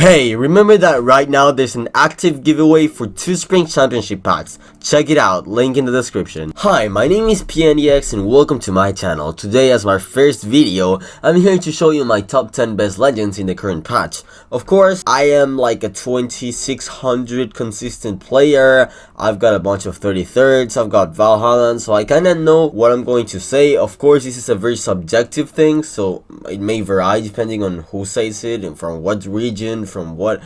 Hey, remember that right now there's an active giveaway for 2 Spring Championship packs. Check it out, link in the description. Hi, my name is PNDX and welcome to my channel. Today, as my first video, I'm here to show you my top 10 best legends in the current patch. Of course, I am like a 2600 consistent player. I've got a bunch of 33rds, I've got Valhalla, so I kinda know what I'm going to say. Of course, this is a very subjective thing, so it may vary depending on who says it and from what region, from what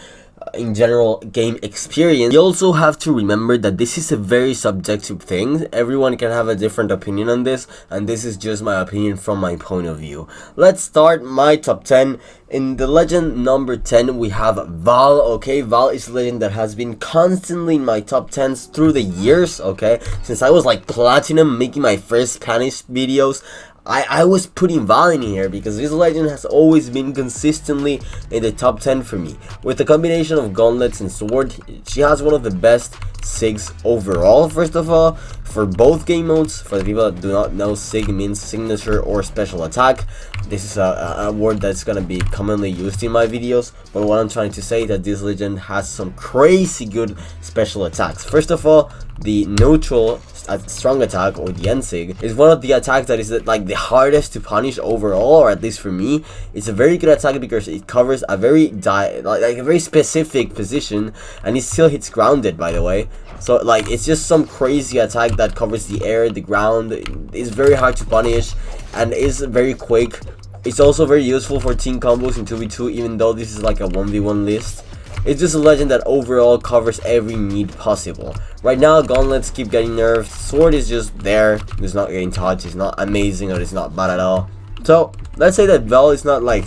in general game experience. You also have to remember that this is a very subjective thing. Everyone can have a different opinion on this, and this is just my opinion from my point of view. Let's start my top 10. In the legend number 10 we have Val. Okay, Val is a legend that has been constantly in my top 10s through the years. Okay, since I was like platinum making my first Spanish videos, I was putting Val in here because this legend has always been consistently in the top 10 for me. With the combination of gauntlets and sword, she has one of the best SIGs overall. First of all, for both game modes, for the people that do not know, SIG means signature or special attack. This is a word that's gonna be commonly used in my videos, but what I'm trying to say is that this legend has some crazy good special attacks. First of all, the neutral strong attack, or the NSIG, is one of the attacks that is like the hardest to punish overall, or at least for me. It's a very good attack because it covers a very like a very specific position, and it still hits grounded, by the way. So like it's just some crazy attack that covers the air, the ground. It's very hard to punish and is very quick. It's also very useful for team combos in 2v2, even though this is like a 1v1 list. It's just a legend that overall covers every need possible. Right now, gauntlets keep getting nerfed. Sword is just there. It's not getting touched. It's not amazing, or it's not bad at all. So let's say that Val is not like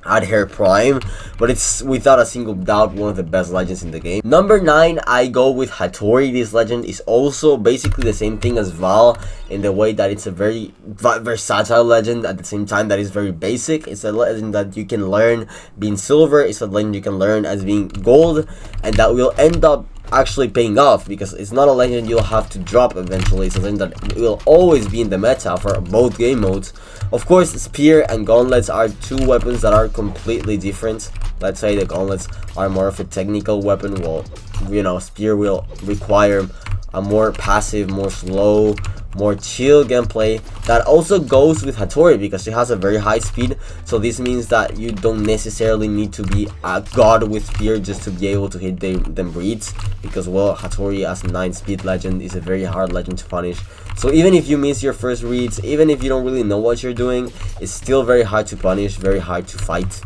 at her prime, but it's without a single doubt one of the best legends in the game. Number 9, I go with HIII. This legend is also basically the same thing as Val in the way that it's a very versatile legend at the same time that is very basic. It's a legend that you can learn being silver. It's a legend you can learn as being gold, and that will end up actually paying off because it's not a legend you'll have to drop eventually. It's a legend that will always be in the meta for both game modes. Of course, spear and gauntlets are two weapons that are completely different. Let's say the gauntlets are more of a technical weapon, while, you know, spear will require a more passive, more slow, more chill gameplay. That also goes with HIII because she has a very high speed, so this means that you don't necessarily need to be a god with spear just to be able to hit them reads, because, well, HIII as 9 speed legend is a very hard legend to punish. So even if you miss your first reads, even if you don't really know what you're doing, it's still very hard to punish, very hard to fight.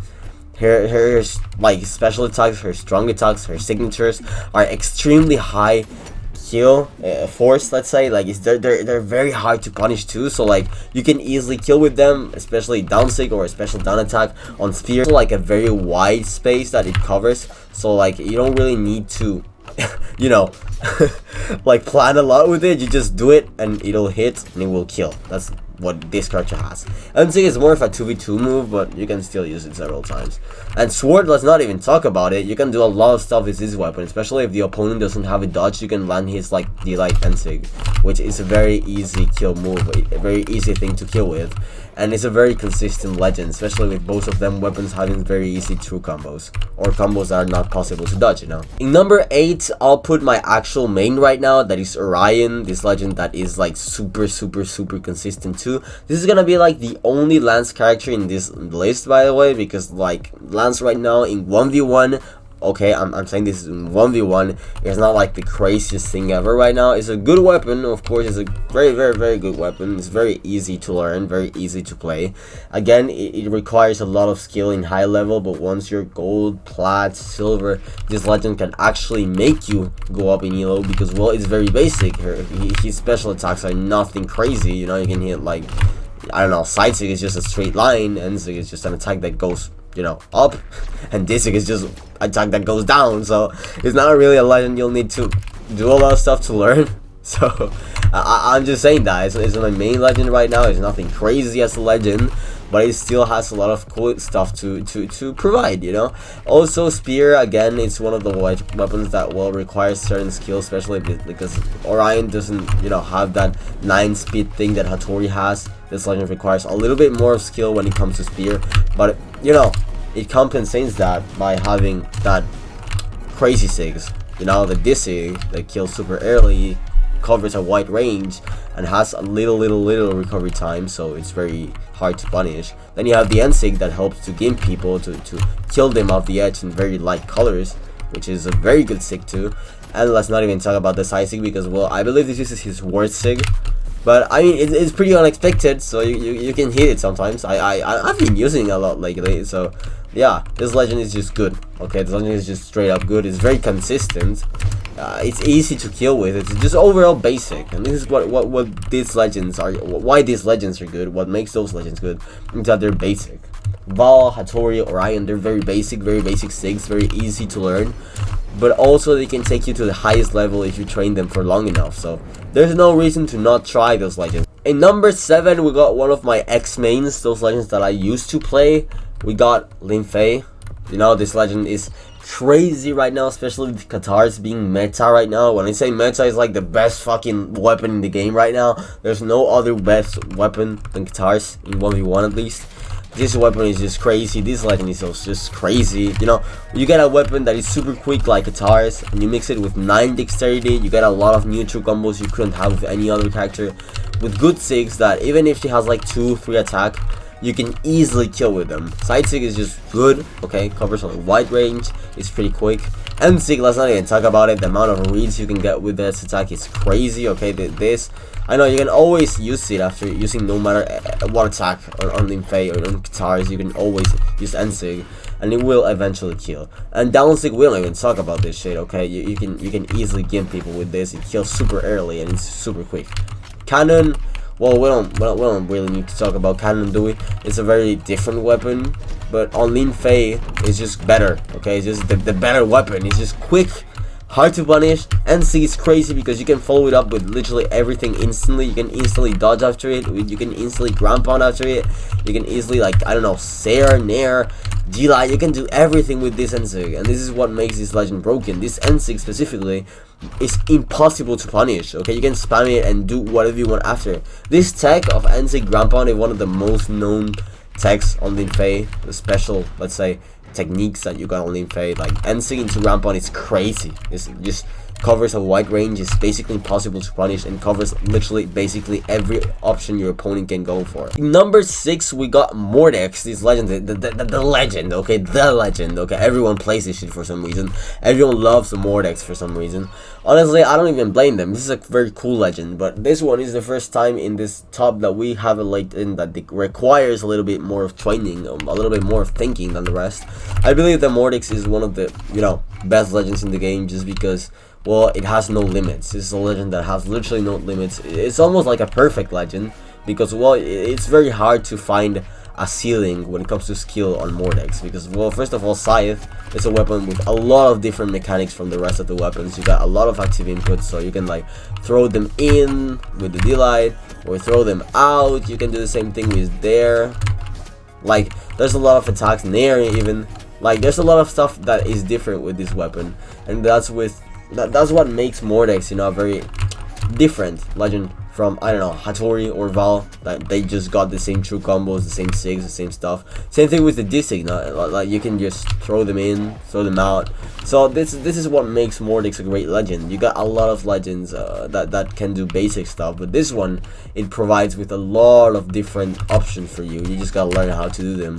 Her like special attacks, her strong attacks, her signatures are extremely high kill force. Let's say, like, they're very hard to punish too, so like you can easily kill with them, especially down sig or a special down attack on spear. Like a very wide space that it covers, so like you don't really need to you know like plan a lot with it. You just do it and it'll hit and it will kill. That's what this character has. NSIG is more of a 2v2 move, but you can still use it several times. And sword, let's not even talk about it. You can do a lot of stuff with this weapon, especially if the opponent doesn't have a dodge. You can land his like delight NSIG, which is a very easy kill move, a very easy thing to kill with, and it's a very consistent legend, especially with both of them weapons having very easy true combos, or combos that are not possible to dodge, you know. In number 8, I'll put my actual main right now, that is Orion. This legend that is like super consistent too. This is gonna be like the only Lance character in this list, by the way, because like Lance right now in 1v1, okay, I'm saying this is in 1v1, it's not like the craziest thing ever right now. It's a good weapon, of course. It's a very good weapon. It's very easy to learn, very easy to play. Again, it requires a lot of skill in high level, but once you're gold, plat, silver, this legend can actually make you go up in elo because, well, it's very basic. His special attacks are nothing crazy, you know. You can hit like, I don't know, side sig is just a straight line, and sig is just an attack that goes, you know, up, and this is just attack that goes down. So it's not really a legend you'll need to do a lot of stuff to learn. So I'm just saying that it's my main legend right now. It's nothing crazy as a legend, but it still has a lot of cool stuff to provide, you know. Also, spear, again, it's one of the weapons that will require certain skills, especially because Orion doesn't, you know, have that 9 speed thing that HIII has. This legend requires a little bit more skill when it comes to spear, but, you know, it compensates that by having that crazy SIGs, you know, the DISIG that kills super early, covers a wide range, and has a little recovery time, so it's very hard to punish. Then you have the NSIG that helps to game people, to kill them off the edge in very light colors, which is a very good SIG too. And let's not even talk about the side SIG, because, well, I believe this is his worst SIG. But I mean, it's pretty unexpected, so you can hit it sometimes. I've been using it a lot lately, so yeah, this legend is just good. Okay, this legend is just straight up good. It's very consistent. It's easy to kill with. It's just overall basic, and this is what these legends are. Why these legends are good. What makes those legends good is that they're basic. Val, HIII, Orion, they're very basic SIGs, very easy to learn. But also they can take you to the highest level if you train them for long enough, so there's no reason to not try those legends. In number 7, we got one of my X-mains, those legends that I used to play. We got Linfei. You know, this legend is crazy right now, especially with Katars being meta right now. When I say meta, it's like the best fucking weapon in the game right now. There's no other best weapon than Katars, in 1v1 at least. This weapon is just crazy. This legend is also just crazy. You know, you get a weapon that is super quick like Katars, and you mix it with 9 dexterity, you get a lot of neutral combos you couldn't have with any other character, with good SIGs that even if she has like 2-3 attack, you can easily kill with them. Side SIG is just good, okay, covers on a wide range, it's pretty quick. And SIG, let's not even talk about it. The amount of reads you can get with this attack is crazy, okay. This, I know you can always use it after using no matter what attack on Linfei or on Katars, you can always use NSIG, and it will eventually kill. And down SIG, we don't even talk about this shit, okay. You can easily game people with this. It kills super early and it's super quick. Cannon, well, we don't really need to talk about Cannon, do we? It's a very different weapon, but on Linfei, it's just better, okay? It's just the better weapon. It's just quick, hard to punish, and see, it's crazy because you can follow it up with literally everything instantly. You can instantly dodge after it, you can instantly ground pound after it, you can easily, like, I don't know, Sair, Nair, G-Light, you can do everything with this NSIG, and this is what makes this legend broken. This NSIG specifically is impossible to punish, okay? You can spam it and do whatever you want after. This tech of NSIG ground pound is one of the most known techs on Linfei, the special, let's say, techniques that you got on Linfei. Like NSIG into ground pound is crazy. It's just covers a wide range, is basically impossible to punish, and covers literally basically every option your opponent can go for. Number 6, we got Mordex, this legend, the legend, okay, the legend, okay, everyone plays this shit for some reason, everyone loves the Mordex for some reason. Honestly, I don't even blame them. This is a very cool legend, but this one is the first time in this top that we have a legend that requires a little bit more of training, a little bit more of thinking than the rest. I believe that Mordex is one of the, you know, best legends in the game just because, well, it has no limits. It's a legend that has literally no limits. It's almost like a perfect legend because, well, it's very hard to find a ceiling when it comes to skill on Mordex because, well, first of all, Scythe is a weapon with a lot of different mechanics from the rest of the weapons. You got a lot of active inputs, so you can like throw them in with the D-Light or throw them out. You can do the same thing with there. Like, there's a lot of attacks, Nair even. Like, there's a lot of stuff that is different with this weapon, and that's what makes Mordex, you know, a very different legend from, I don't know, HIII or Val, that they just got the same true combos, the same SIGs, the same stuff. Same thing with the DISIG, like you can just throw them in, throw them out. So this is what makes Mordex a great legend. You got a lot of legends that can do basic stuff, but this one, it provides with a lot of different options for you. You just gotta learn how to do them.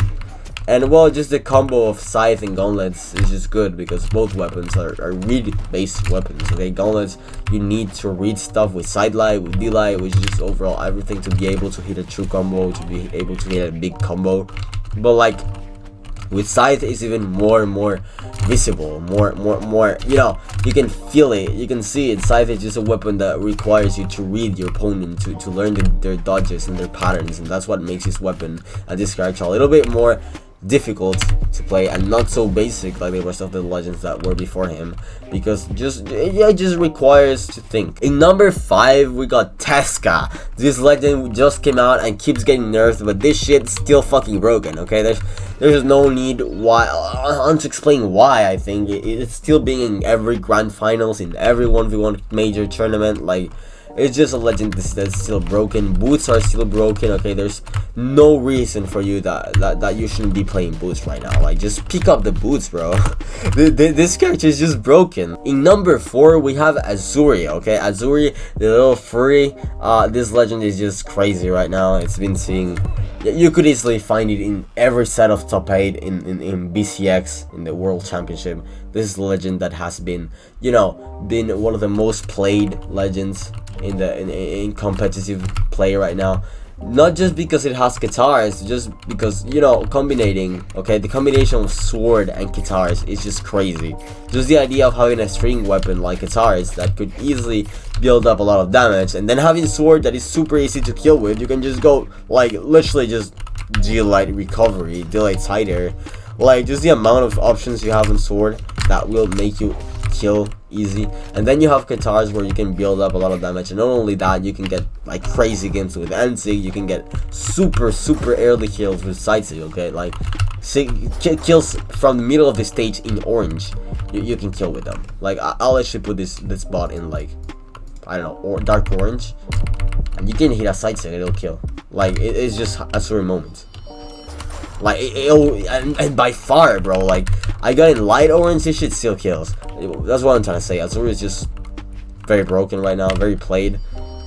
And, well, just the combo of Scythe and Gauntlets is just good because both weapons are read-based weapons, okay? Gauntlets, you need to read stuff with Sidelight, with D-Light, which is just overall everything to be able to hit a true combo, to be able to hit a big combo. But, like, with Scythe, it's even more and more visible, more, you know, you can feel it, you can see it. Scythe is just a weapon that requires you to read your opponent, to learn their dodges and their patterns, and that's what makes this weapon and this character a little bit more difficult to play and not so basic like the rest of the legends that were before him, because it just requires to think. In number 5, we got Tesca. This legend just came out and keeps getting nerfed, but this shit's still fucking broken, okay? There's no need to explain why. I think it's still being in every grand finals, in every 1v1 major tournament. Like, It's just a legend that's still broken. Boots are still broken. Okay, there's no reason for you that you shouldn't be playing boots right now. Like, just pick up the boots, bro. This character is just broken. In number 4, we have Azuri. Okay, Azuri, the little furry. This legend is just crazy right now. It's been seeing. You could easily find it in every set of top 8 in BCX, in the World Championship. This is a legend that has been, you know, been one of the most played legends in competitive play right now. Not just because it has guitars, just because, you know, the combination of sword and guitars is just crazy. Just the idea of having a string weapon like guitars that could easily build up a lot of damage, and then having sword that is super easy to kill with. You can just go, like, literally just delayed recovery, delayed cider. Like, just the amount of options you have in sword that will make you kill easy. And then you have guitars where you can build up a lot of damage, and not only that, you can get like crazy games with NC. You can get super early kills with Sightsee. Okay, like kills from the middle of the stage in orange, you can kill with them. Like, I'll actually put this bot in, like, I don't know, or dark orange, and you can hit a Sightsee and it'll kill. Like, it's just a certain moment. Like, and by far, bro, like, I got in light orange, this shit still kills. That's what I'm trying to say. Azuri is just very broken right now, very played.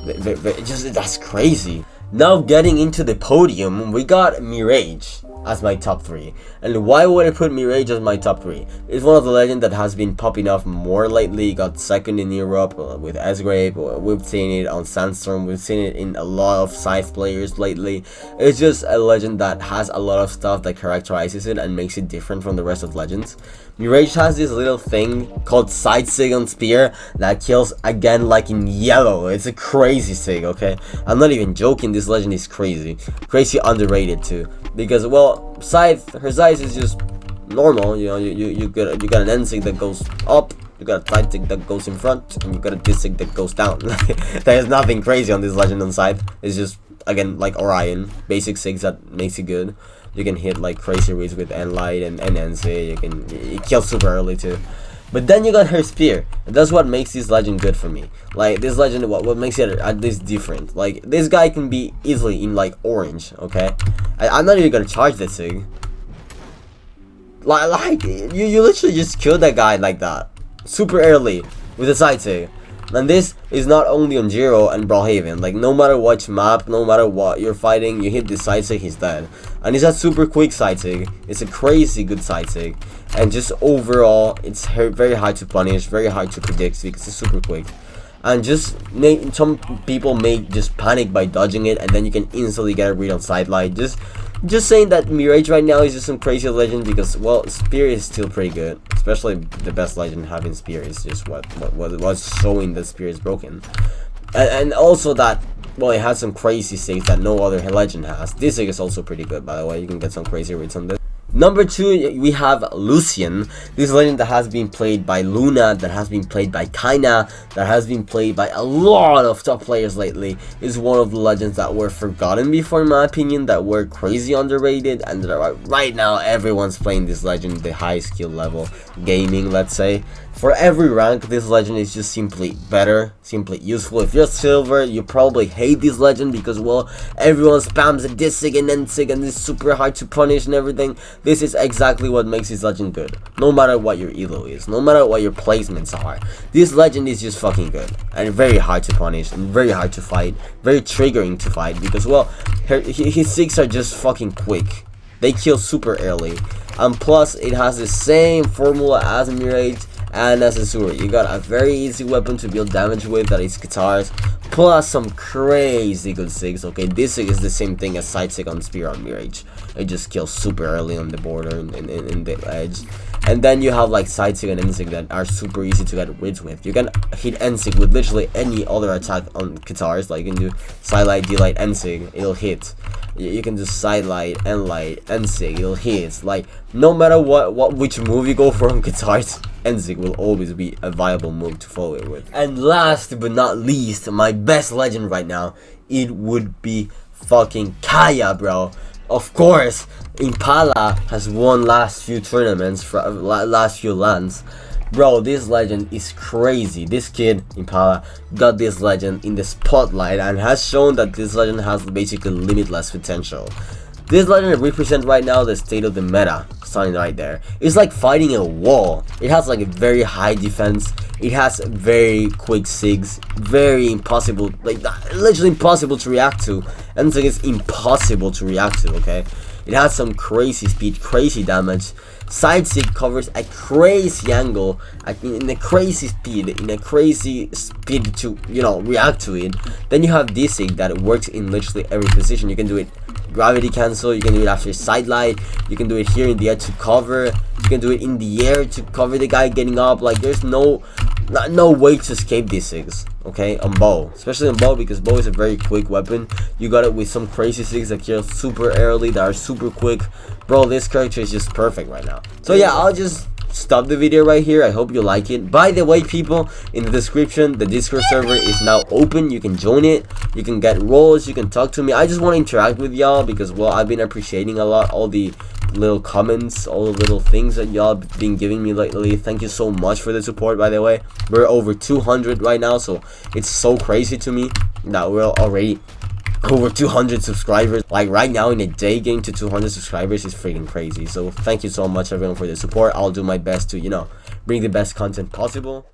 That's crazy. Now getting into the podium, we got Mirage as my top 3. And why would I put Mirage as my top 3? It's one of the legends that has been popping off more lately. Got second in Europe with S-Grape. We've seen it on Sandstorm. We've seen it in a lot of Scythe players lately. It's just a legend that has a lot of stuff that characterizes it and makes it different from the rest of legends. Mirage has this little thing called Side Sig on Spear that kills again like in yellow. It's a crazy sig, okay? I'm not even joking, this legend is crazy. Crazy underrated too. Because, well, her size is just normal, you know, you got an end sig that goes up, you got a side sig that goes in front, and you got a dis sig that goes down. There's nothing crazy on this legend on side. It's just, again, like Orion, basic sigs that makes it good. You can hit like crazy reads with N-Light and NC. It kills super early too. But then you got her spear, and that's what makes this legend good for me. Like, this legend, what makes it at least different. Like, this guy can be easily in like orange, okay? I'm not even gonna charge that sig. Like you literally just killed that guy like that, super early with a side sig. And this is not only on Zero and Brawlhaven. Like, no matter what map, no matter what you're fighting, you hit this side sig, he's dead. And it's a super quick side sig. It's a crazy good side sig. And just overall, it's very hard to punish, very hard to predict because it's super quick. And just some people may just panic by dodging it, and then you can instantly get a read on sidelight. Just saying that Mirage right now is just some crazy legend because, well, Spear is still pretty good. Especially the best legend having Spear is just what was showing that Spear is broken. And also that, well, it has some crazy sigs that no other legend has. This sig is also pretty good, by the way. You can get some crazy reads on this. Number 2, we have Lucian. This legend that has been played by Luna, that has been played by Kaina, that has been played by a lot of top players lately. Is one of the legends that were forgotten before, in my opinion, that were crazy underrated, and right now everyone's playing this legend, the high skill level gaming, let's say. For every rank, this legend is just simply better, simply useful. If you're silver, you probably hate this legend because, well, everyone spams a dis-sig and end-sig and it's super hard to punish and everything. This is exactly what makes this legend good. No matter what your elo is, no matter what your placements are, this legend is just fucking good. And very hard to punish, and very hard to fight, very triggering to fight because, well, his sigs are just fucking quick. They kill super early. And plus, it has the same formula as Mirage and as Azuri. You got a very easy weapon to build damage with, that is guitars, plus some crazy good sigs. Okay, this sig is the same thing as side sig on Spear on Mirage. It just kills super early on the border in the edge. And then you have like side sig and end sig that are super easy to get rids with. You can hit end sig with literally any other attack on guitars. Like, you can do sidelight, D-light, end sig, it'll hit. You can do sidelight, end light, end sig, it'll hit. Like, no matter which move you go for on guitars, end sig will always be a viable move to follow it with. And last but not least, my best legend right now, it would be fucking Kaya, bro. Of course, Impala has won last few tournaments, last few lands. Bro, this legend is crazy. This kid, Impala, got this legend in the spotlight and has shown that this legend has basically limitless potential. This legend represents right now the state of the meta, sign right there. It's like fighting a wall. It has like a very high defense. It has very quick sigs, very impossible, like literally impossible to react to. And so it's impossible to react to, okay? It has some crazy speed, crazy damage. Side sig covers a crazy angle, in a crazy speed to, you know, react to it. Then you have this sig that works in literally every position. You can do it gravity cancel, you can do it after side light, you can do it here in the air to cover, you can do it in the air to cover the guy getting up. Like there's no way to escape these things, okay, on bow, especially on bow, because bow is a very quick weapon. You got it with some crazy things that kill super early, that are super quick. Bro, this character is just perfect right now. So yeah, I'll just stop the video right here. I hope you like it. By the way, people, in the description, the Discord server is now open. You can join it, you can get roles, you can talk to me. I just want to interact with y'all because, well, I've been appreciating a lot all the little comments, all the little things that y'all been giving me lately. Thank you so much for the support. By the way, we're over 200 right now, so it's so crazy to me that we're already over 200 subscribers. Like right now in a day, getting to 200 subscribers is freaking crazy. So thank you so much everyone for the support. I'll do my best to, you know, bring the best content possible.